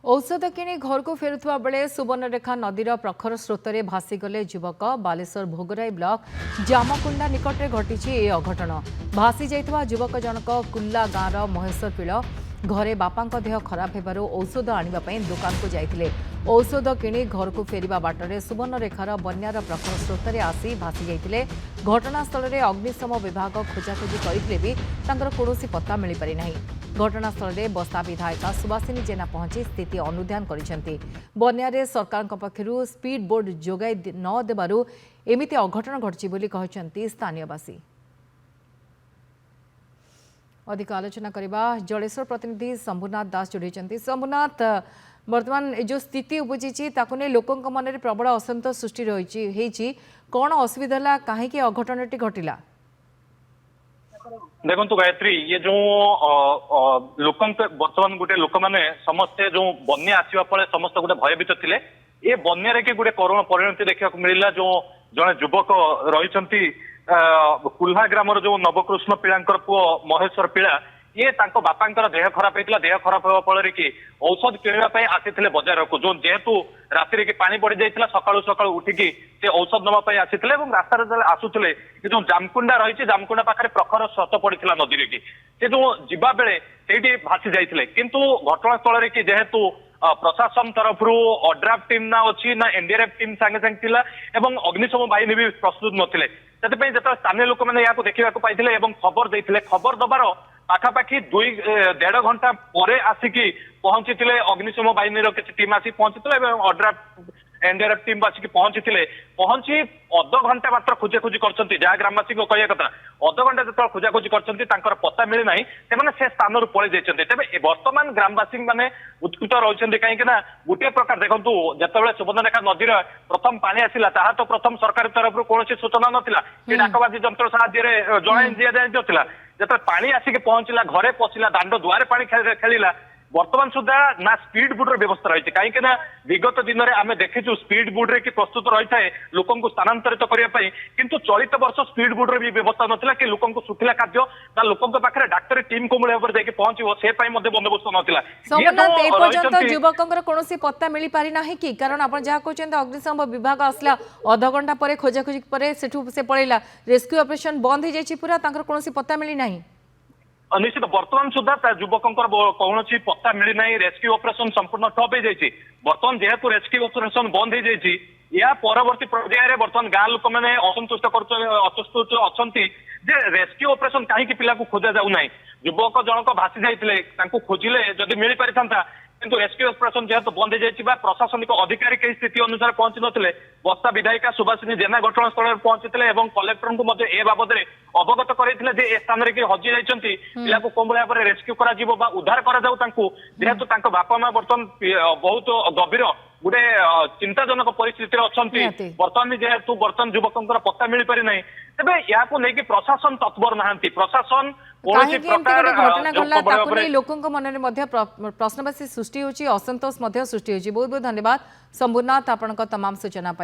औषध किणी घर को फेरुवा बेले सुवर्णरेखा नदीर प्रखर स्रोत में भासीगले युवक बालेश्वर भोगराई ब्लॉक जामकुंडा निकट में घटी अघटन भासी जाइथिबा युवक जनक कुल्ला गाँवर महेश्वर पीड़ घरे बापा देह खराब होबारु औषध आनिबा दुकान को जाइथिले। औषध किणी घर को फेरिबा बाटरे सुवर्णरेखार बन्यार प्रखर स्रोत में आसी भासी जाइथिले। घटनास्थल में अग्निशम विभाग खोजाखोजी करथिले भी तांकर कौनसी पत्ता मिल पारि नाही। घटनास्थल में बस्ता विधायिका सुभाषिनी जेना पहुंची स्थिति अनुध्यान करिसेंती। बन्यारे सरकार पक्षरु स्पीड बोर्ड जोगाई न देबारु एमिति अघटन घटछि बोली कहछंती स्थानीयवासी। अधिक आलोचना करबा जलेश्वर प्रतिनिधि शंभुनाथ दास जोड़िछंती। शंभुनाथ, वर्तमान जो स्थिति उपजी ताकु ने लोकंक मन में प्रबल असंतोष सृष्टि रही कौन असुविधा है कहीं अघटनटी घटिला? देखो गायत्री, ये जो लोक बर्तमान गोटे लोक मैंने समस्ते जो बन्या आसवा फल समस्त गोटे भयभीत थे। ये बन्या कि गोटे करुण परिणति देखा मिलला। जो जड़े युवक रही कुल्हा ग्रामर जो नवकृष्ण पीड़ांकर पुओ महेश्वर पीड़ा, ये बापा देह खराब होता। देह खराब होगा फल कि औषध किणवाई आसी बजार को, जो जेहेतु राति पानी बढ़ी जाता सकाळु सकाळु उठिकी से औषध नवाई आसी रास्तार आसुले जो जामकुंडा रही जामकुंडा पाखे प्रखर स्रोत पड़ा नदी की से जो जीवा बेले से भासी जाते। किंतु घटनास्थल कि जेहेतु प्रशासन तरफ अड्राफ्ट टीम ना अच्छी ना एनडीआरएफ टीम सांगे सांगे थिला एवं अग्निशम बाहिनी भी प्रस्तुत नथिले। सेतपई जत स्थानीय लोक मैंने यहाँ देखा पाइथिले एवं खबर देइथिले। खबर दबार पाखापाखि 2-1.5 घंटा पर आसिकी पहुंची अग्निशम बाहिनी किसी टीम आसी पहुंची अड्राफ्ट एनडीआरएफ टीम आसिक पहुंची अध घंटा मात्र खोजाखोजी कर जहाँ ग्रामवासी को कहया कथा अध घंटा जो खोजाखोजी कर पत्ता मिली ना से स्थान पलि जाते। तेज बर्तमान ग्रामवासी मैंने उत्कृत रही कहीं गोटे प्रकार देखो जिते सुवर्णरेखा नदीर प्रथम पानी आसला ता तो प्रथम सरकार तरफ कौन सूचना नाला कि डाकबाजी जंत्र साहाय्य जन दिया। जिते पानी आसिक पहुंचला घरे पशिला दांड दुआरे पानी खेलिला वर्तमान सुधा ना स्पीड बोर्ड व्यवस्था रही है। कहीं विगत दिन में आम देखीचु स्पीड बोर्ड रे कि प्रस्तुत रही है लोक स्थानांतरित करने किंतु चलित वर्ष स्पीड बोर्ड भी व्यवस्था नाला कि लोक सुखिला खाद्य लोक पाखे डाक्तरी टीम को भाव में पहुंचो से बंदोबस्त नाला। युवक कौन पत्ता मिल पारि ना कि कारण आप जहाँ कहते अग्निशम विभाग आसला अध घंटा पर खोजाखोजी पर से पलैला रेस्क्यू ऑपरेशन बंद हो जाए पूरा कौन पत्ता मिली ना। निश्चित वर्तमान सुधा युवक कौन पत्ता मिलना। रेस्क्यू ऑपरेशन संपूर्ण ठप हो जाए। बर्तमान जेहेतु रेस्क्यू ऑपरेशन बंद हो जाए या परवर्ती पर्यायर बर्तमान गाँ लोक मैंने असंतुष्ट अच्छा रेस्क्यू ऑपरेशन कहीं पिला को खोजा जाऊना। युवक जनक भासी जाते खोजिले जदि मिल पारि था किंतु रेस्क्यू ऑपरेशन जेहेतु बंद हो जाए प्रशासनिक अधिकारी कई स्थिति अनुसार पहुंची नथिले। बस्ता विधायिका सुभाषिनी जेना घटनास्थल में पहुंची कलेक्टर को ए बाबद अवगत करते ए स्थान में कि हजि जाइछंती पिला को कौन भाव में रेस्क्यू करा जिवो बा उद्धार करा जाऊ तांको जेहेतु तांको बापा मां बर्तमान बहुत गभीर गोटे चिंताजनक परिस्थिति अच्छा। बर्तमान जेहेतु बर्तमान युवक पत्ता मिल पारि ना तेज या प्रशासन तत्पर ना। प्रशासन घटना लोकों मन में प्रश्नवाची सृष्टि होची असंतोष सृष्टि होची। बहुत बहुत धन्यवाद शंभुनाथ आपन तमाम सूचना पाई।